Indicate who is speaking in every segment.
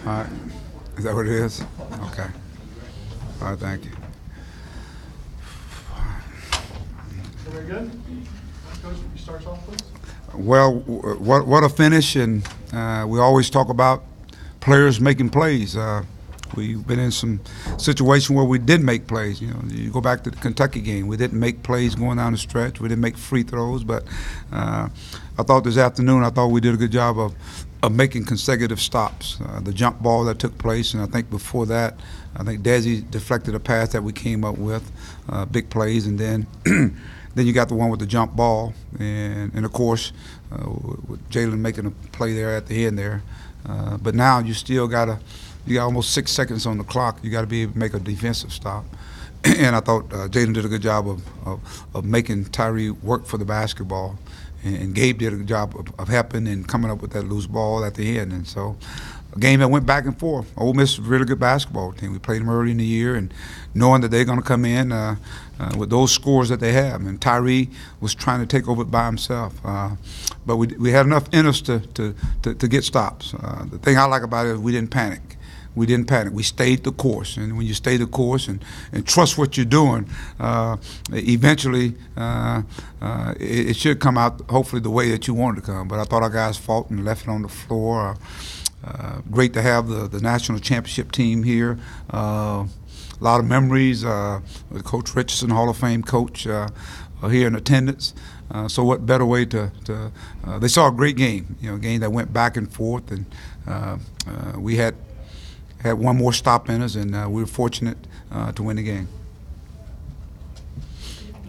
Speaker 1: All right. Is that what it is? Okay. All right, thank you.
Speaker 2: Very good. Coach, you start off, please.
Speaker 1: Well, what a finish, and we always talk about players making plays. We've been in some situation where we did make plays. You know, you go back to the Kentucky game, we didn't make plays going down the stretch. We didn't make free throws, but I thought this afternoon, I thought we did a good job of making consecutive stops. The jump ball that took place, and I think before that, I think Desi deflected a pass that we came up with, big plays, and then then you got the one with the jump ball, and of course, with Jalen making a play there at the end there. But now you still you got almost 6 seconds on the clock. You got to be able to make a defensive stop. And I thought Jalen did a good job of making Tyree work for the basketball. And Gabe did a good job of helping and coming up with that loose ball at the end. And so a game that went back and forth. Ole Miss is a really good basketball team. We played them early in the year, and knowing that they're going to come in with those scores that they have. And Tyree was trying to take over it by himself. But we had enough in us to get stops. The thing I like about it is we didn't panic. We didn't panic. We stayed the course. And when you stay the course and trust what you're doing, eventually it should come out hopefully the way that you want it to come. But I thought our guys fought and left it on the floor. Great to have the national championship team here. A lot of memories. With Coach Richardson, Hall of Fame coach, here in attendance. So what better way they saw a great game, a game that went back and forth, and we had one more stop in us, and we were fortunate to win the game.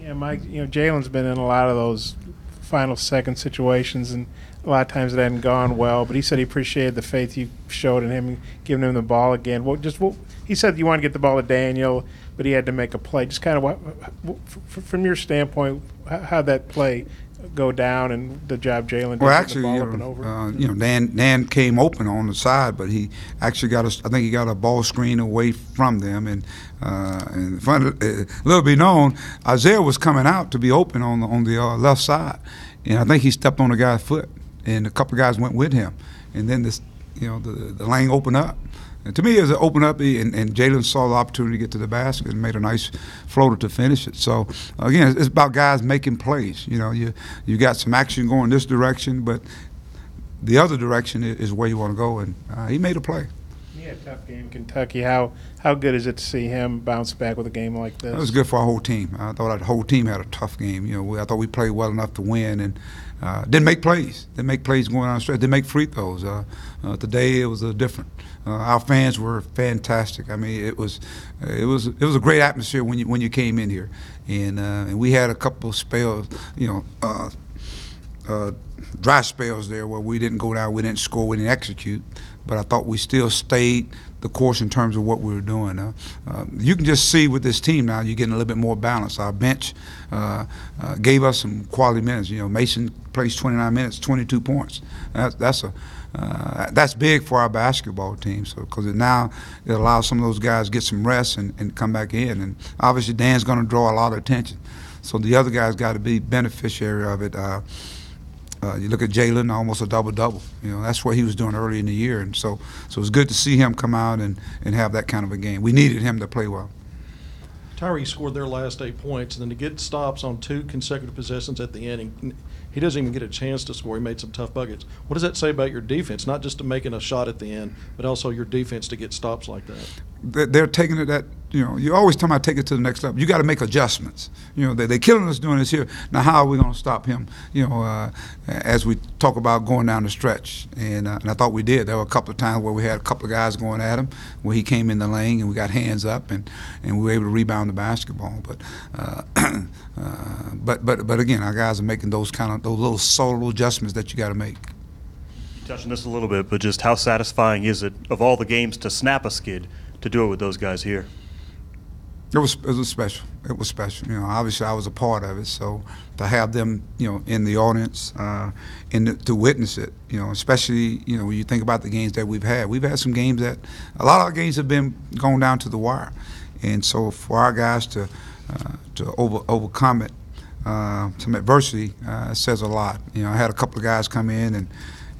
Speaker 2: Yeah, Mike, Jalen's been in a lot of those final second situations, and a lot of times it hadn't gone well, but he said he appreciated the faith you showed in him, giving him the ball again. He said you want to get the ball to Daniel, but he had to make a play. Just kind of from your standpoint, how'd that play go down and the job Jalen did?
Speaker 1: Well, actually,
Speaker 2: the ball up and over?
Speaker 1: Dan came open on the side, but he actually I think he got a ball screen away from them, and little be known, Isaiah was coming out to be open on the left side, and I think he stepped on the guy's foot, and a couple of guys went with him, and then the lane opened up. And to me, as it opened up, and Jalen saw the opportunity to get to the basket and made a nice floater to finish it. So, again, it's about guys making plays. You got some action going this direction, but the other direction is where you want to go, and he made a play.
Speaker 2: He had a tough game in Kentucky. How good is it to see him bounce back with a game like this?
Speaker 1: It was good for our whole team. I thought our whole team had a tough game. I thought we played well enough to win, and didn't make plays. Didn't make plays going down the stretch. Didn't make free throws. Today it was different. Our fans were fantastic. I mean, it was a great atmosphere when you came in here, and we had a couple of spells, dry spells there where we didn't go down, we didn't score, we didn't execute. But I thought we still stayed the course in terms of what we were doing. You can just see with this team now, you're getting a little bit more balance. Our bench gave us some quality minutes. Mason plays 29 minutes, 22 points. That's big for our basketball team. So because now it allows some of those guys to get some rest and come back in. And obviously Dan's going to draw a lot of attention. So the other guys got to be beneficiary of it. You look at Jalen, almost a double-double. That's what he was doing early in the year, and so it's good to see him come out and have that kind of a game. We needed him to play well.
Speaker 3: Tyree scored their last 8 points, and then to get stops on 2 consecutive possessions at the end, he doesn't even get a chance to score. He made some tough buckets. What does that say about your defense, not just to making a shot at the end, but also your defense to get stops like that?
Speaker 1: They're taking it you always talking about take it to the next level. You got to make adjustments. They're killing us doing this here. Now, how are we going to stop him? As we talk about going down the stretch, and I thought we did. There were a couple of times where we had a couple of guys going at him, where he came in the lane and we got hands up and we were able to rebound the basketball. But again, our guys are making those little subtle adjustments that you got to make.
Speaker 4: You touched on this a little bit, but just how satisfying is it of all the games to snap a skid to do it with those guys here?
Speaker 1: It was special. It was special. Obviously I was a part of it, so to have them, in the audience, and to witness it, especially, when you think about the games that we've had some games that a lot of our games have been going down to the wire, and so for our guys to overcome it, some adversity, says a lot. You know, I had a couple of guys come in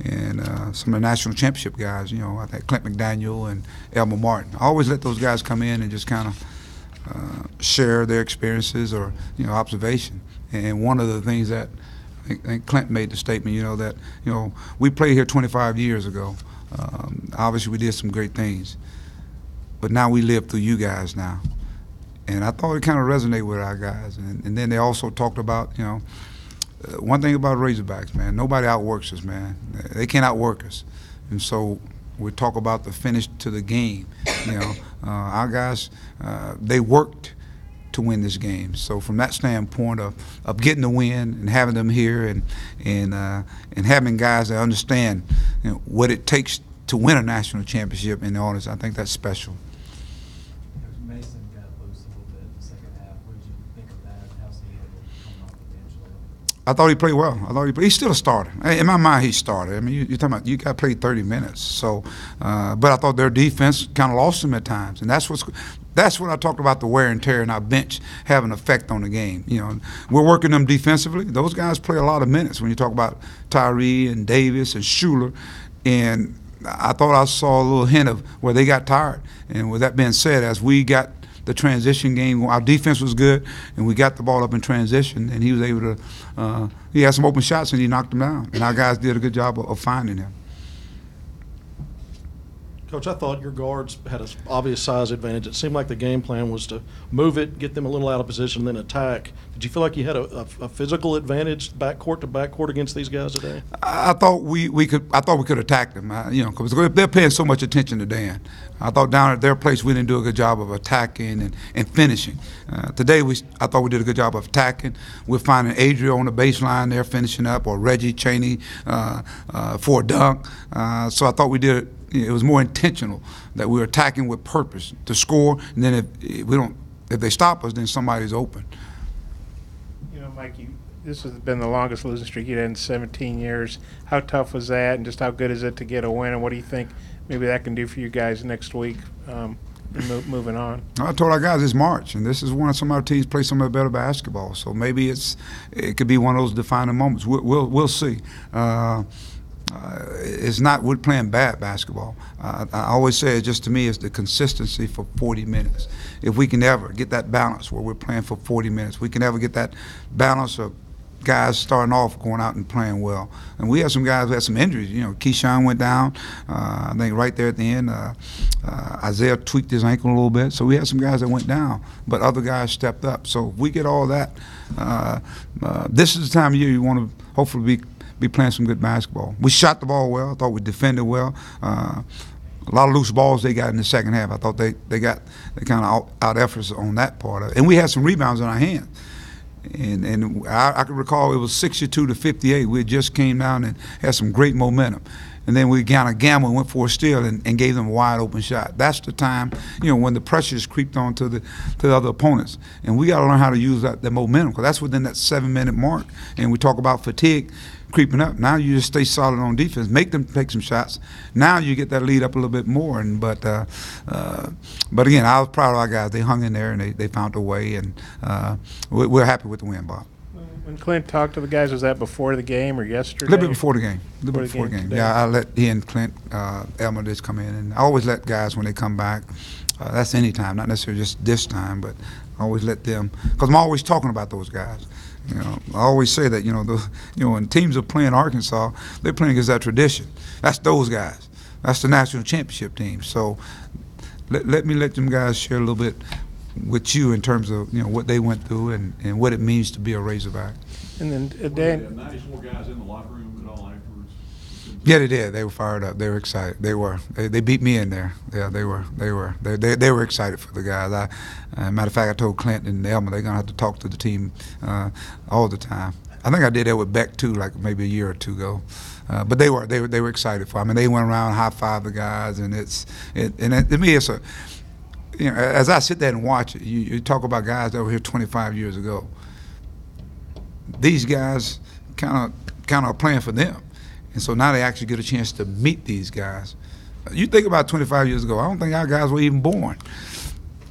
Speaker 1: and some of the national championship guys. You know, I think Clint McDaniel and Elmer Martin. I always let those guys come in and just kind of share their experiences or observation. And one of the things that I think Clint made the statement, that we played here 25 years ago. Obviously, we did some great things, but now we live through you guys now. And I thought it kind of resonated with our guys. And then they also talked about, one thing about Razorbacks, man, nobody outworks us, man. They can't outwork us. And so we talk about the finish to the game. Our guys, they worked to win this game. So from that standpoint of getting the win and having them here and having guys that understand what it takes to win a national championship in the audience, I think that's special.
Speaker 5: Mason got loose a little bit in the second half. What did you think of that? How's he able coming off the bench a little?
Speaker 1: I thought he played well. He's still a starter. In my mind, he started. I mean, you're talking about you got played 30 minutes. So, but I thought their defense kind of lost him at times, and that's what I talked about, the wear and tear in our bench having an effect on the game. We're working them defensively. Those guys play a lot of minutes when you talk about Tyree and Davis and Schuler, and I thought I saw a little hint of where they got tired. And with that being said, as we got the transition game, our defense was good, and we got the ball up in transition, and he was able to he had some open shots, and he knocked them down. And our guys did a good job of finding him.
Speaker 3: Coach, I thought your guards had an obvious size advantage. It seemed like the game plan was to move it, get them a little out of position, then attack. Did you feel like you had a physical advantage backcourt to backcourt against these guys today?
Speaker 1: I thought we could attack them, because they're paying so much attention to Dan. I thought down at their place we didn't do a good job of attacking and finishing. Today I thought we did a good job of attacking. We're finding Adriel on the baseline there finishing up, or Reggie Chaney for a dunk. So I thought we did. It was more intentional that we were attacking with purpose to score, and then if they stop us, then somebody's open.
Speaker 2: Mike, this has been the longest losing streak you'd had in 17 years. How tough was that, and just how good is it to get a win? And what do you think maybe that can do for you guys next week, moving on?
Speaker 1: I told our guys it's March, and this is when some of our teams play some of the better basketball. So maybe it could be one of those defining moments. We'll see. It's not we're playing bad basketball. I always say it, just to me, it's the consistency for 40 minutes. If we can ever get that balance where we're playing for 40 minutes, we can ever get that balance of guys starting off going out and playing well. And we have some guys who had some injuries. Keyshawn went down, I think right there at the end. Isaiah tweaked his ankle a little bit. So we had some guys that went down, but other guys stepped up. So if we get all that, this is the time of year you want to hopefully be playing some good basketball. We shot the ball well. I thought we defended well. A lot of loose balls they got in the second half. I thought they kind of out efforts on that part of it. And we had some rebounds in our hands. And I can recall it was 62-58. We just came down and had some great momentum. And then we kind of gambled and went for a steal and gave them a wide open shot. That's the time, when the pressure is creeped on to the other opponents. And we got to learn how to use that momentum, because that's within that 7-minute mark. And we talk about fatigue creeping up. Now you just stay solid on defense, make them take some shots. Now you get that lead up a little bit more. But again, I was proud of our guys. They hung in there and they found a way, and we're happy with the win, Bob.
Speaker 2: When Clint talked to the guys, was that before the game or yesterday?
Speaker 1: A little bit before the game. Before the game. Yeah, I let he and Clint, Elmer just come in, and I always let guys when they come back. That's any time, not necessarily just this time, but I always let them, because I'm always talking about those guys. I always say that when teams are playing Arkansas, they're playing against that tradition. That's those guys. That's the national championship team. So let me let them guys share a little bit with you in terms of what they went through and what it means to be a Razorback.
Speaker 2: And then
Speaker 6: Dan, 94 guys in the locker room at all afterwards.
Speaker 1: Yeah, they did. They were fired up. They were excited. They were. They beat me in there. Yeah, they were. They were excited for the guys. Matter of fact, I told Clint and Elmer they're gonna have to talk to the team all the time. I think I did that with Beck too, like maybe a year or two ago. But they were excited for. I mean, they went around high-fived the guys, and to me it's a. As I sit there and watch it, you talk about guys that were here 25 years ago. These guys kind of are playing for them, and so now they actually get a chance to meet these guys. You think about 25 years ago, I don't think our guys were even born,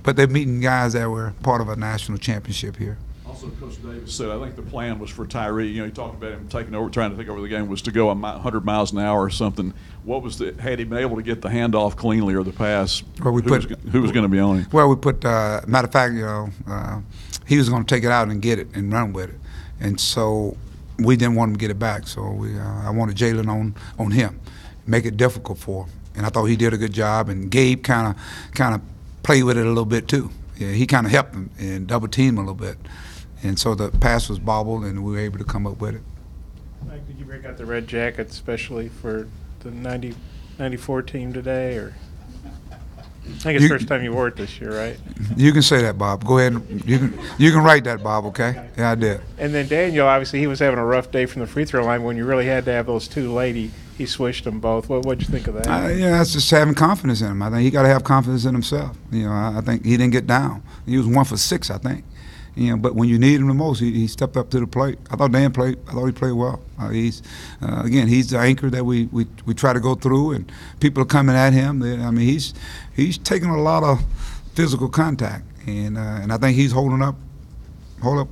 Speaker 1: but they're meeting guys that were part of a national championship here.
Speaker 6: Also also Coach Davis said, I think the plan was for Tyree, you know, he talked about him trying to take over the game, was to go 100 miles an hour or something. What was had he been able to get the handoff cleanly or the pass,
Speaker 1: Well,
Speaker 6: who was going to be on him?
Speaker 1: Well, we put, matter of fact, you know, he was going to take it out and get it and run with it. And so we didn't want him to get it back. So I wanted Jalen on him, make it difficult for him. And I thought he did a good job. And Gabe kind of played with it a little bit too. Yeah, he kind of helped him and double teamed a little bit. And so the pass was bobbled, and we were able to come up with it.
Speaker 2: Mike, did you break out the red jacket especially for the 94 team today, or? I think it's the first time you wore it this year, right?
Speaker 1: You can say that, Bob. Go ahead. You can write that, Bob, okay? Yeah, I did.
Speaker 2: And then Daniel, obviously, he was having a rough day from the free throw line. When you really had to have those two late, he swished them both. What'd you think of that?
Speaker 1: Yeah, that's just having confidence in him. I think he got to have confidence in himself. You know, I think he didn't get down. He was 1 for 6, I think. You know, but when you need him the most, he stepped up to the plate. I thought Dan played. I thought he played well. He's the anchor that we try to go through, and people are coming at him. I mean, he's taking a lot of physical contact, and I think he's holding up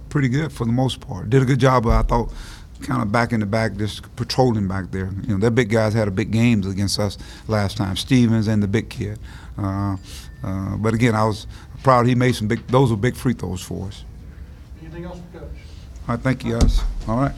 Speaker 1: pretty good for the most part. Did a good job, I thought, kind of back in the back, just patrolling back there. You know, their big guys had a big games against us last time, Stevens and the big kid. But again, I was proud he made some big. Those were big free throws for us.
Speaker 3: Anything else, Coach?
Speaker 1: All right, thank you guys. All right.